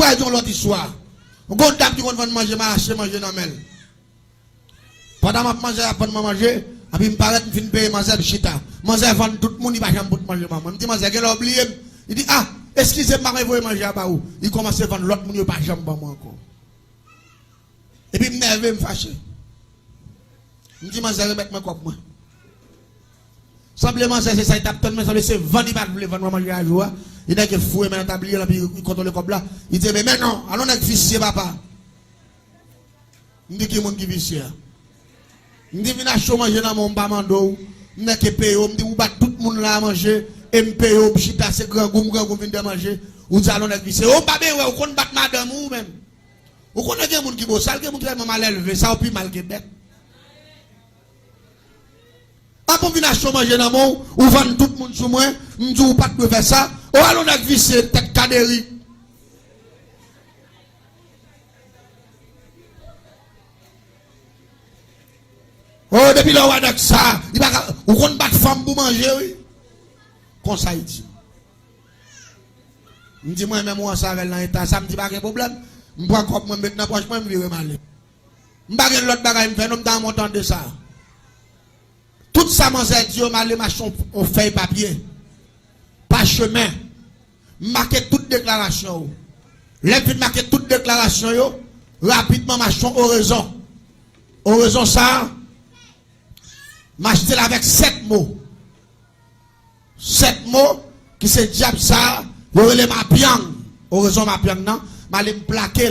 pourquoi ils ont l'autre histoire. On compte dame qui vont manger, manger dans mel. Pendant que je mange, après manger, puis me paraît que je paye manger chita. Manger vendre tout le monde, il va jamais manger maman. Je dis manger quel oublié. Il dit ah, excusez-moi, je vais manger à où. Il commence à vendre l'autre monde, il va jamais manger encore. Et puis me me fâcher. Je dis manger remettre moi comme moi. Simplement c'est ça il tape tellement ça c'est vendre il va vendre manger à jour. Il n'a que fouer dans tablier là puis il contrôle comme là. Il dit mais non, allons avec vicieux papa. Je dis qui monde qui vicieux. Je dis viens acheter manger dans mon bamando. Je n'ai que payer, je dis ou bat tout le monde là à manger et me payer au chita c'est grand goum vient de manger. Ou allons avec vicieux. On pas bien ou qu'on bat madame ou même. Ou qu'on a des monde qui beau sale, des monde qui est mal élevé, ça ou plus mal que bête. Après, on vient acheter manger dans mon, ou vendre tout le monde sur moi, on dit ou pas de faire ça, ou allons avec vicieux, tête cadéri. Oh, depuis là, on a ça, ou qu'on bat femme pour manger, oui. Comme ça, il dit. Je dis, moi, même moi, ça avec l'état, ça me dit pas de problème. Je prends comme moi maintenant, je me vire mal. Je ne vais pas l'autre bagaille, je vais dans mon temps de ça. Tout ça, mon Dieu, les machins ont fait papier. Pas chemin. Marquer toute déclaration. Les filles marquer toute déclaration, rapidement, machin, oraison. Oraison, ça, m'acheter avec 7 mots. 7 mots qui se diable ça, les mapiang. Oraison mapiang, non? Je vais me plaquer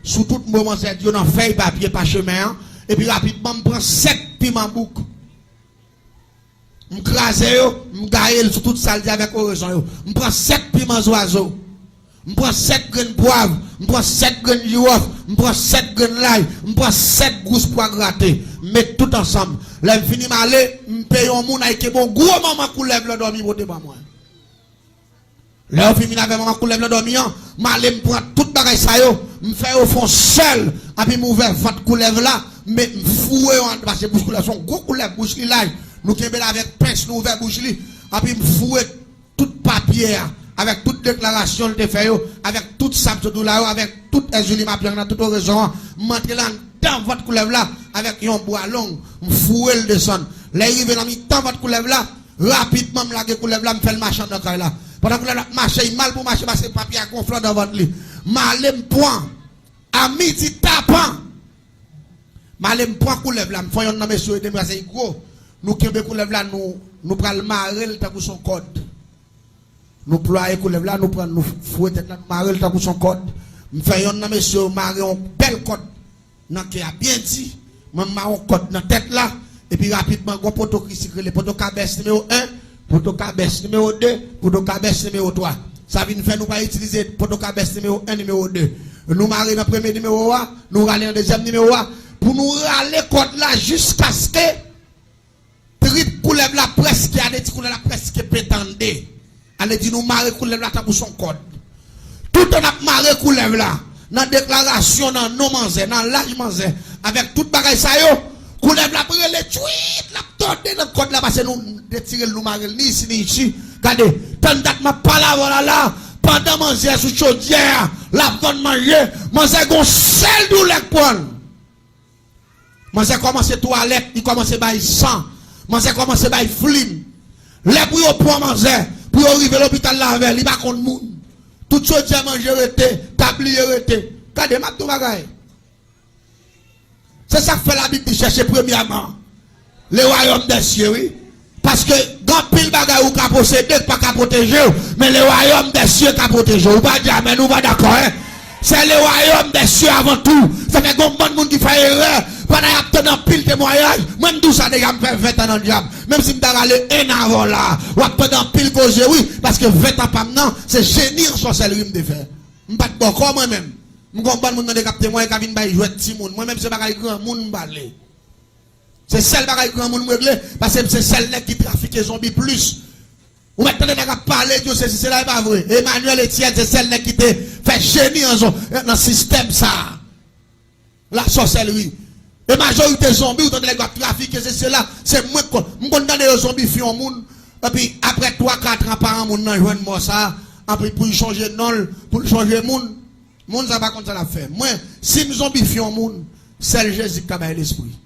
sous tout moment, c'est Dieu, dans feuille papier, pas chemin. Et puis rapidement, je prends 7 piments bouc. Je crase, je gagne sur toute salle avec oraison. Je prends 7 piments oiseaux. Je prends 7 grains de poivre. Je prends 7 grains de girofle. Je prends 7 grains de l'ail. Je prends 7 gousses pour gratter. Mets tout ensemble. Là, je finis mal, je paye un monde avec un gros maman qui lève le dormi pour moi. Là, je finis avec maman qui lève le dormi. Je prends toute bagaille ça, je fais au fond seul. Et puis, je ouvre votre coulève là. Mais je fouille parce que bouche coulève, son gros coulève, bouche li là. Nous qui avec pince, nous ouvert bouche li. Et puis, je fouille tout papier. Avec toute déclaration de fait, avec toute sable là, avec toute Julie Mapian, dans toute raison, monter là dans votre coulève là, avec un bois long, fouer le descendre. Là, il vient dans votre coulève là, rapidement, la coulève là, me fait le machin dans le là. Pendant que la marche, il mal pour marcher, parce que le papier a gonflé dans votre lit. Malem point, à midi tapant. Malem point coulève là, me fait un nom, monsieur, c'est gros. Nous qui coulève là, nous prenons le marel, t'as son code. Nous ployons coulève là, nous prenons nous fouetter notre marel pour son code. Nous faisons un monsieur marion bel code. Nan qui a bien dit, moi marron code dans tête là et puis rapidement gros poto qui circule poto cabesse numéro 1, poto cabesse numéro 2, poto cabesse numéro 3. Ça vient faire nous pas utiliser poto cabesse numéro 1 numéro 2. Nous marions dans premier numéro 1, nous râler dans deuxième numéro 1 pour nous râler code là jusqu'à ce que trip coulève là presque a des coulève là presque pétendé. Elle dit nous marrer coulève là pour son code. Tout on a marré coulève là. Dans déclaration, dans non manzé, dans l'âge manzé, avec toute bagaille ça yo, coulève la brûle les tweets, la torde dans le code là, parce que nous détirer nous marrer ni ici ni ici. Regardez, tant date ma parole là, pendant manger sous chaudière, la bonne manger, manger gon sel d'où les poils. Manger commence toilette, il commence by sang, manger commence by flim. Les pour pour manger. Pour arriver à l'hôpital là, il n'y a pas de monde. Tout chose à manger, tablier, regardez, ma tout bagaille. C'est ça que fait la Bible de chercher premièrement. Le royaume des cieux, oui. Parce que, grand pile bagaille ou qu'à posséder, pas qu'à protéger, mais le royaume des cieux qu'à protéger. Ou pas dire, mais nous va d'accord, hein. C'est le royaume des cieux avant tout. Ça fait bon monde qui fait erreur. Pendant qu'il y a pile témoignage, même tout ça déjà me fait 20 ans dans le diable. Même si je suis allé un avant là, ou pendant pile cause, oui, parce que 20 ans pas maintenant, c'est génie en sorcellerie de faire. Je ne suis pas d'accord moi-même. Je ne comprends pas le monde de témoin qui vient jouer petit monde. Moi-même, c'est pas grand monde balé. C'est celle qui grand monde réglé, parce que c'est celle qui trafique les zombies plus. Ou maintenant, on a parlé de c'est là, pas vrai. Emmanuel Etienne, c'est celle qui te fait génie dans le système ça. La sorcellerie. Et majorité zombies, ou dans les trafiquer, c'est cela. C'est moi qui condamne les zombies fi au monde. Et puis, après 3-4 ans par an, on a joué moi ça. Après, pour changer de nom, pour changer de monde. Moun ça pas comme ça la fait. Moi, si me zombifie un monde, c'est Jésus qui a l'esprit.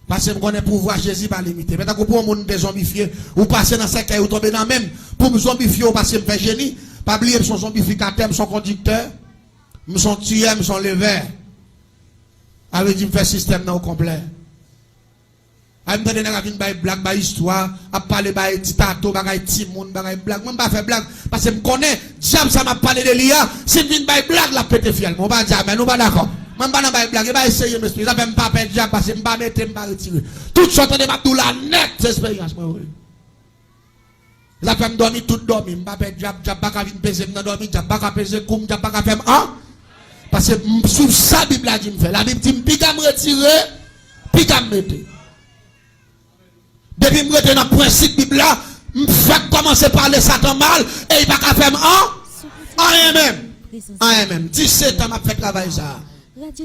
Parce que je connais pouvoir Jésus pas limité. Maintenant que pour un monde désombifié, ou passer dans cette caille ou tomber dans même, pour me zombifier ou passer me faire génie, pas oublier son zombificateur, son conducteur, son tueur, son lever. Avec dit me faire système au complet. A me donner une blague, une histoire, à parler de titato, bagay timoun, bagay blague. Moi pas faire blague parce que me connais, diable ça m'a parlé de l'IA, si me vinn bail blague la pété fiel. Mon pas dire mais nous pas d'accord. Moi pas dans bail blague, il va essayer m'expliquer. Ça fait me pas perdre diable parce que me pas mettre me pas retirer. Tout sorte de m'a la net expérience moi. Ça fait me dormir tout dormir, me pas perdre diable pas ka vinn peser me dormir, diable pas ka peser comme diable pas ka faire hein? Parce que sous ça Bible a dit me faire. La Bible dit me piga me retirer, piga me mettre. Depuis que je suis dans le principe Bible là, je fais commencer par parler Satan mal et il va pas faire en même. En même. 17 ans, je fait travail ça.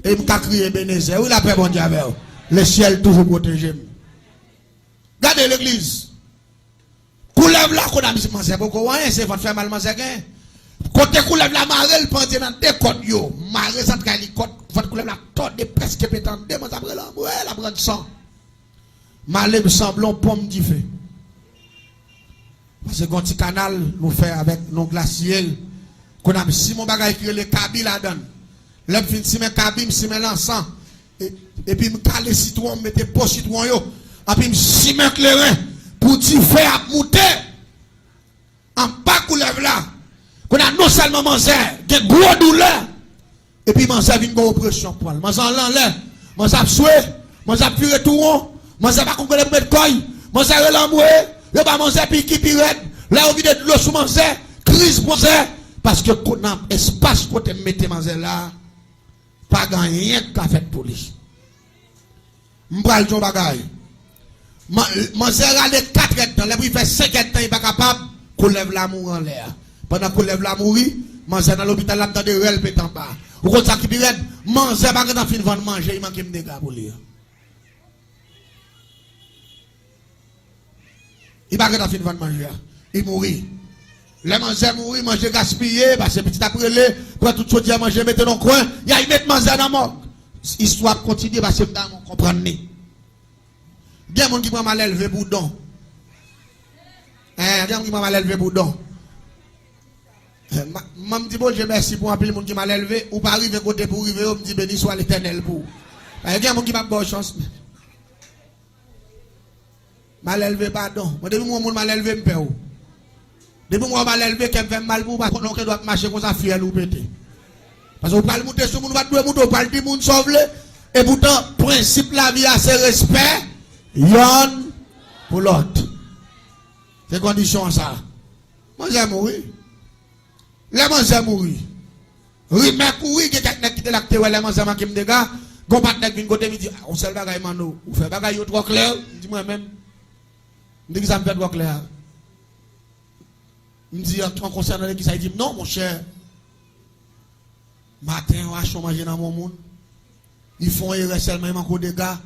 Et je vais crier Bénézé. Oui, la paix, bon Dieu, le ciel toujours protégé. Regardez l'église. Coulève là, qu'on a mis manger beaucoup, c'est pour faire mal manger. Côté coulève la marée, il prend dans deux côtes. Marée, ça te gagne côte. Votre coulève la torde presque pétante. Moi, ça prend la prend sang. Malé me semblons pomme du feu. Parce que quand petit canal nous fait avec nos glaciers, qu'on a si mon bagage qui le cabi la donne. L'homme fin si mes cabi, si mes l'encens. Et puis me caler citron, mettez pas citron yo. Et puis me si mes clairin pour du feu à monter. En bas coulève là. Qu'on a non seulement mangé, des gros douleurs. Et puis manger une bonne oppression poil. Manger l'enlève, manger souhait, manger puré tout rond. Moi ça pas comprendre mettre coille, moi ça relamboué, yo pas manger piqui pirate, là on vide de l'eau sous manger, crise manger parce que qu'on a espace côté mettre manger là, pas rien qu'a fait pour lui. M'bral ton bagay. Manger là les 4 temps, là il fait 5 temps il pas capable, qu'on lève l'amour en l'air. Pendant qu'on lève l'amour, manger dans l'hôpital là de rel pétant pas. Ou comme ça qui pirate, manger pas dans fin vendre manger, il manque me dégâts pour lui. Il va pas fin de manger. Il mourit. Les manger mourir, manger gaspillé, parce que petit après les, pour tout chose à manger, mettez dans le coin, il y a mettre manger dans mort. Histoire continue parce que vous comprenez. Il y a des gens qui prennent mal élevé boudon. Il y a des gens qui prennent mal élevé boudon. Je me dis, bon, je merci pour appeler les gens qui mal élevé, ou pas arriver côté pour arriver, on me dit, béni soit l'éternel pour. Il y a des gens qui n'ont pas bonne chance. Mal élevé, pardon. Moi, depuis moi, mal élevé, me paie. Depuis moi, mal élevé, qui me fait mal pour, parce qu'on doit marcher comme ça, fier ou péter. Parce qu'on parle de sur le monde, on parle du monde sauvé. Et pourtant, principe la vie, c'est respect, yon pour l'autre. C'est condition ça. Moi, j'ai mourir. Les gens j'ai mourir. Oui, mais courir, quelqu'un qui te l'acte, les gens qui me dégage, gon patnek vinn côté me dit, on seul bagay mano, ou fait bagay yo trop clair, dis moi même. Me dit ça me fait trop clair. Me dit en concernant qui ça dit non mon cher. Matin on a manger dans mon monde. Ils font erreur seulement ils encore des gars.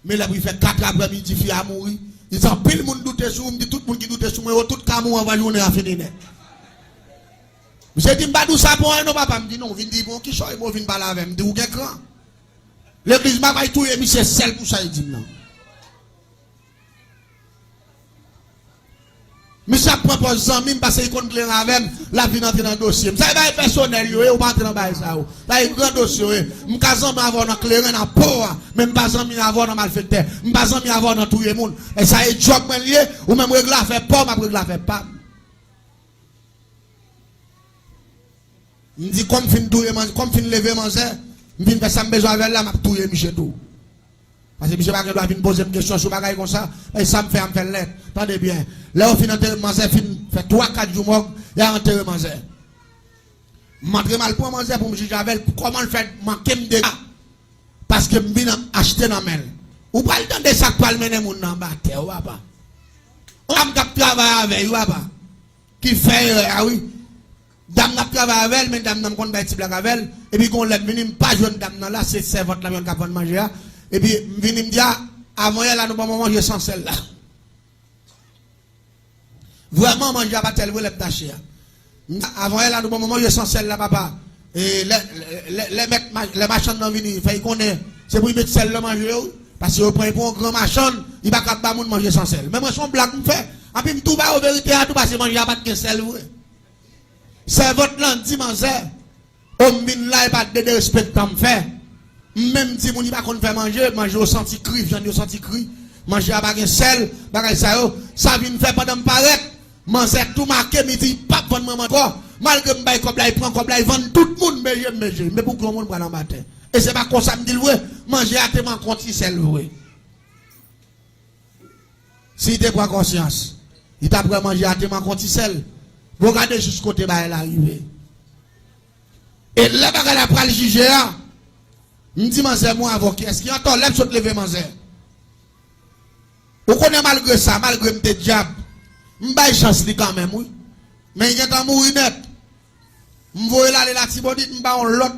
Mais là il fait 4 après-midi fille à mourir. Ils ont pile monde douter sur, me dit tout le monde qui douter sur moi, tout camou avant journée à finir net. J'ai dit m'pa dou ça pour un non papa me dit non, vinn dit bon qui choy moi vinn parler avec me dit ou grand. L'église m'a pas tout et monsieur seul pour ça il dit non. Monsieur propose ami parce qu'il compte clair avec la vie entrer dans dossier. Ça va personnel yo et ou pas entrer dans bail ça. Là il grand dossier. M'ka zanmi avoir dans clair dans poa, même pas zanmi avoir dans malfaiteur. M'pas zanmi avoir dans tout le monde. Et ça est job men lié ou même règle la fait pas, m'a règle la fait pas. Me dit comme fin touyer comme fin lever manger, me vinn faire ça besoin avec là m'a touyer monsieur tout. Parce que monsieur pas doit venir poser une question sur bagaille comme ça, et ça me fait lettre. Attendez bien. Là au fin enterrer manger fait 3-4 jours mort, il a enterré manger. M'entre mal pour manger pour me juger avec comment le fait manquer me dégâts. Parce que me vinn acheter dans mail. Ou pas le temps de ça pour mener mon dans bas terre ou pas. On a travailler avec ou pas. Qui fait ah oui. Dame n'a travaillé avec elle, mais dame n'a pas de petit blague avec elle. Et puis, quand on l'a venu, pas jeune dame là, c'est servante là, qui a manger. Et puis, venu me dire, avant elle, nous pas manger sans celle-là. Vraiment, manger pas tel vous l'êtes taché. Avant elle, à un moment, essentiel là, papa. Et les machins dans venir, il fait qu'on est. C'est pour y mettre celle là manger. Parce que pour un grand machin, il va pas manger sans sel. Mais moi, son blague me fait. Et puis, tout va au vérité, à tout passer manger à pas de sel. C'est votre land, dimanche. On vient là, et pas de respect comme fait. Même si on n'y va pas faire manger au senti cri, j'en ai au senti cri. Manger à pas de sel, ça vient faire pendant me paraître. Manger tout marqué, mais dit, pas vendre maman encore. Malgré que je prends, il vend tout le monde, mais pour que le monde prenne en matin. Et c'est pas comme ça me dit, manger à tes mains contre sel, si tu prends conscience, il t'a pris manger à tes mains contre sel. Vous regardez jusqu'au côté, elle arrive. Et là, elle a pris le juger, je me dis, moi, avocat, est-ce qu'il y a encore l'aime sur le lever, manger? Vous connaissez malgré ça, malgré mes diables, je n'ai chance quand même, oui. Mais il y a un mourir net. Je vais aller la Tibonite, je vais l'autre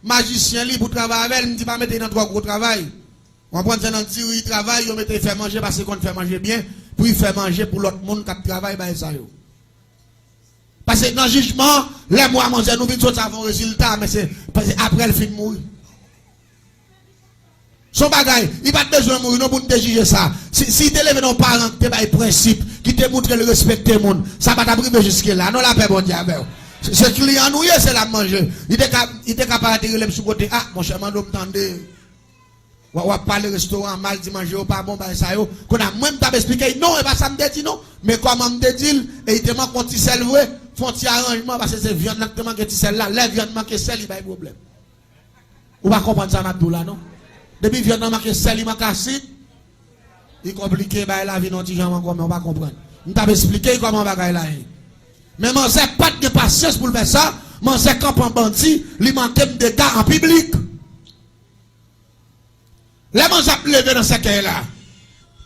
magicien pour travailler avec elle, je ne dis pas mettre dans trois gros travail. On prend un petit il travaille, on met faire manger parce qu'on fait manger bien, puis il fait manger pour l'autre monde qui travaille, ça. Parce que dans le jugement, les mois manger, nous venons de avoir un résultat, mais c'est après le film mourir. Son bagage, il n'a pas besoin de mourir, non, pour te juger ça. Si tu lèves nos parents, tu as un principe, qui te montre le respect des monde, ça va t'arriver jusque-là. Non, la paix, bon diable. Ce client nous, c'est la manger. Il était capable de tirer le sous-côté. Ah, mon cher, m'en entendez. On va parler restaurant, mal dit manger, pas bon, ça yo. Qu'on a même t'as expliqué, non, et pas ça me dit non. Mais comment me dit, et il te manque un petit sel, vrai, font petit arrangement, parce que c'est viande là, te manque un petit sel là, les viande manque sel, il va y avoir problème. Ou pas comprendre ça, Nabdou là, non? Depuis viande manque sel, il manque acide, il est compliqué, la vie non, petit gens, on va pas comprendre. On t'a expliqué comment on va gagner là. Mais moi, c'est pas de patience pour faire ça, moi, c'est quand on bandit, il manque de gars en public. Les gens ont levé dans ce cas-là.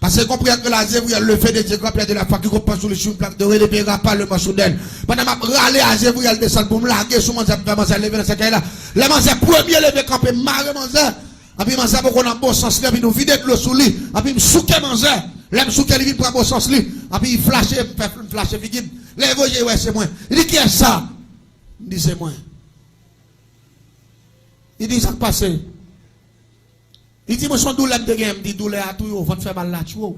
Parce que comprenez que la zévouille, le fait de Dieu, de la foi qui comprend sur le chou, de relèvera pas le manchou d'elle. Pendant que je râler à zévouille, elle descend pour me larguer, sur mon zap, vraiment, ça levé dans ce cas-là. Les gens ont premier levé quand on marre, manzé. Et puis, manzé, pour qu'on a un bon sens, et puis nous vider de l'eau sous lui. Et puis, me souquer, manzé. L'aime souquer, il prend un bon sens, lui. Et puis, il flashe, figure. Les voyez, ouais, c'est moi. Il dit, qui est ça? Il dit, c'est moi. Il dit, ça passe. Il dit, moi, son douleur de game, dit, douleur à tout, il va te faire mal là, tu vois.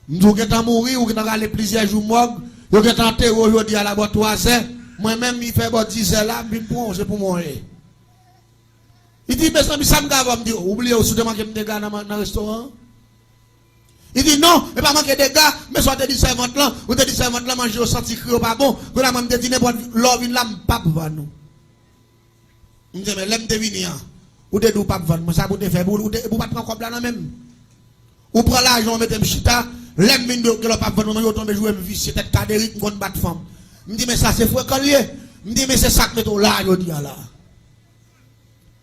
Nous, qui est mourir, ou qui est allé plusieurs jours morgue, ou qui est enterré aujourd'hui à l'abattoir, moi-même, il fait bon 10 heures là, puis c'est pour mourir. Il dit, mais ça me gave, me dit, oubliez aussi de manquer des gars dans le restaurant. Il dit, non, et pas manquer des gars, mais soit te dit servante là, ou te dit servante là, manger au senti cru, pas bon, que la même te dit, n'importe, l'homme, il n'a pas pour nous. Il dit, mais l'aime deviner, ou de pas vendre, moi ça pour te faire, ou pas prendre comme là même. Ou prend l'argent, mettez chita, l'aime mine que le pas vendre, moi tombe jouer vie, c'est tête cadérique, qu'on bat femme. Me dit, mais ça c'est fou quand lié. Me dit, mais c'est ça que mettons là, je dis là.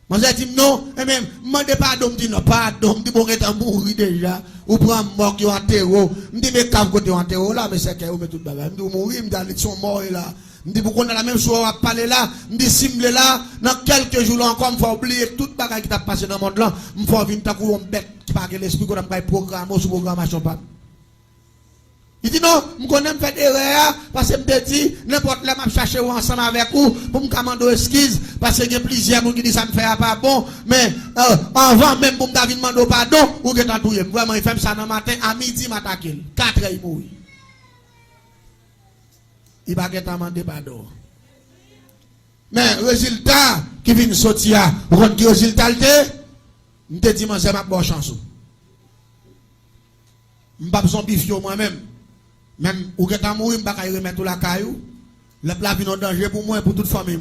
Moi j'ai dit non, et même, demandez pardon, me dit non, pardon, me dit bon, est mourir déjà, ou prend mort qui en terreau, me dit, mais quand côté en terreau là, mais c'est qu'il met tout bagage, me dit, mourir, me dit, ils sont morts là. Je dis, pourquoi on a la même chose à parler là? Je dis, simple là, dans quelques jours là encore, il faut oublier tout le bagage qui t'a passé dans le monde là. Il faut venir tant qu'on bête qui parle l'esprit qu'on a pas programme ou sous programmation pas. Il dit non, je connais me faire des erreurs parce que je me dis, n'importe là, je cherche ensemble avec vous pour me commander excuse parce qu'il y a plusieurs gens qui disent ça me fait pas bon, mais avant même pour me demander pardon, ou que t'as tout vraiment, il fait ça dans le matin, à midi, m'attaquer. 4 heures, il mourit. Il va demander pardon. Mais résultat qui vient sortir, vous comprenez que résultat le je te dis, c'est ma bonne chance. Je ne pas besoin de moi-même. Même ou que tu mourir, je ne vais pas remettre la caillou. Le plat vient en danger pour moi et pour toute famille.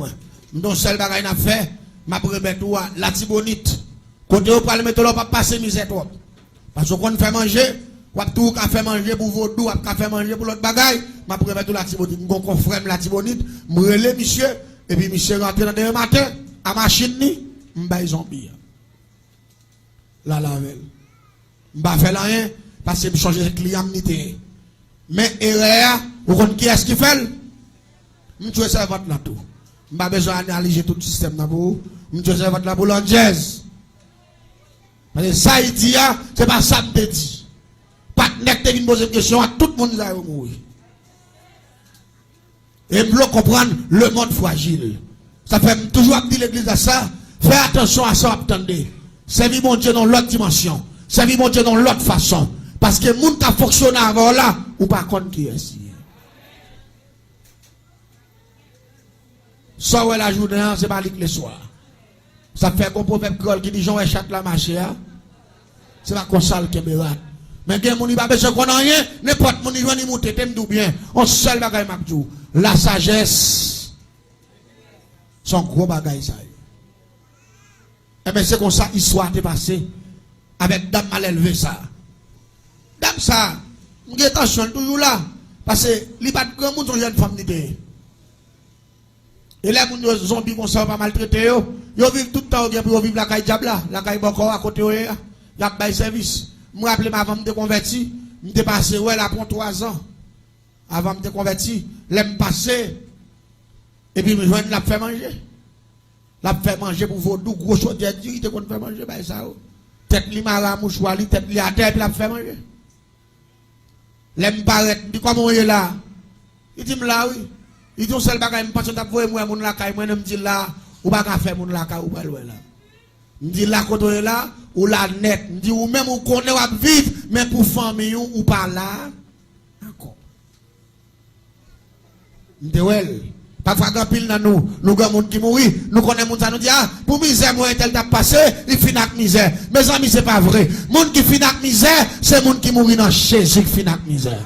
Donc, seul bagage n'a fait, je vais remettre la Tibonite. Quand vous pouvez mettre là, pas passer misère trop. Parce qu'on fait manger. Ou tout a fait manger pour vos doux, a fait manger pour l'autre bagaille, m'a pour mettre la Tibonite, mon confrère la Tibonite, me relais monsieur, et puis monsieur rentre dans le matin, à machine ni, m'baille zombie. La lavel. M'ba fait rien, parce que me changer de client m'nité. Mais erreur, vous comprenez qui est-ce qui fait? M'tue ça votre là tout. M'ba besoin d'analyser tout le système là pour, m'tue ça votre là pour l'anglaise. Parce que ça il dit, c'est pas ça me dit. Pas de nec te vient poser une question à tout le monde qui a mourir. Et me comprendre le monde fragile. Ça fait toujours dire l'église à ça. Fais attention à ça, attendez. Servir mon Dieu dans l'autre dimension. Servir mon Dieu dans l'autre façon. Parce que le monde qui a fonctionné avant là, ou pas contre qui est ici. Ça, ouais, la journée, c'est pas le soir. Ça fait un proverbe qui dit Jean échappe la marché. C'est pas comme ça le Kémérat. Mais il n'y a pas besoin qu'on ait rien. N'importe qui joue monter, t'aimes tout bien. On seul bagaille Macdou. La sagesse. Son gros bagaille ça. Et bien c'est comme ça, histoire est passée. Avec dame mal élevé ça. Dame ça, nous avons attention toujours là. Parce que les pas de grand monde sont jeunes femmes d'idée. Et là, les zombies qu'on s'en va maltraiter, ils vivent tout le temps, ils vivent la caille diable là, la caille boko à côté, ils ont un service. Je me rappelle, avant de me convertir, je me passé, ouais, là, pour 3 ans. Avant de me convertir, je me passé, et puis je la fait manger. La fait manger pour vos doux, gros choses, il te fait manger, bah, ça, tête limara, mouchoir, tête li à terre, puis la fait manger. L'aime paraître, dit comment il est là? Il dit, là, oui. Il dit, seul bagage, je pense que vous moi, mon la caille, moi, je me dis là, ou pas qu'à faire mon la caille, ou pas loin là. Je me dis là, quand on est là, ou la net. Je me dis, ou même, ou qu'on est vivre, mais pour famille, ou pas là, encore. Je me dis, ouais, parfois, quand pile dans nous, nous avons des gens qui mourent, nous connaissons ça, nous dit, ah, pour misère, moi, tel t'a passé, il finit avec misère. Mes amis, c'est pas vrai. Monde qui finit avec misère, c'est monde qui mourut dans Jésus qui finit avec misère.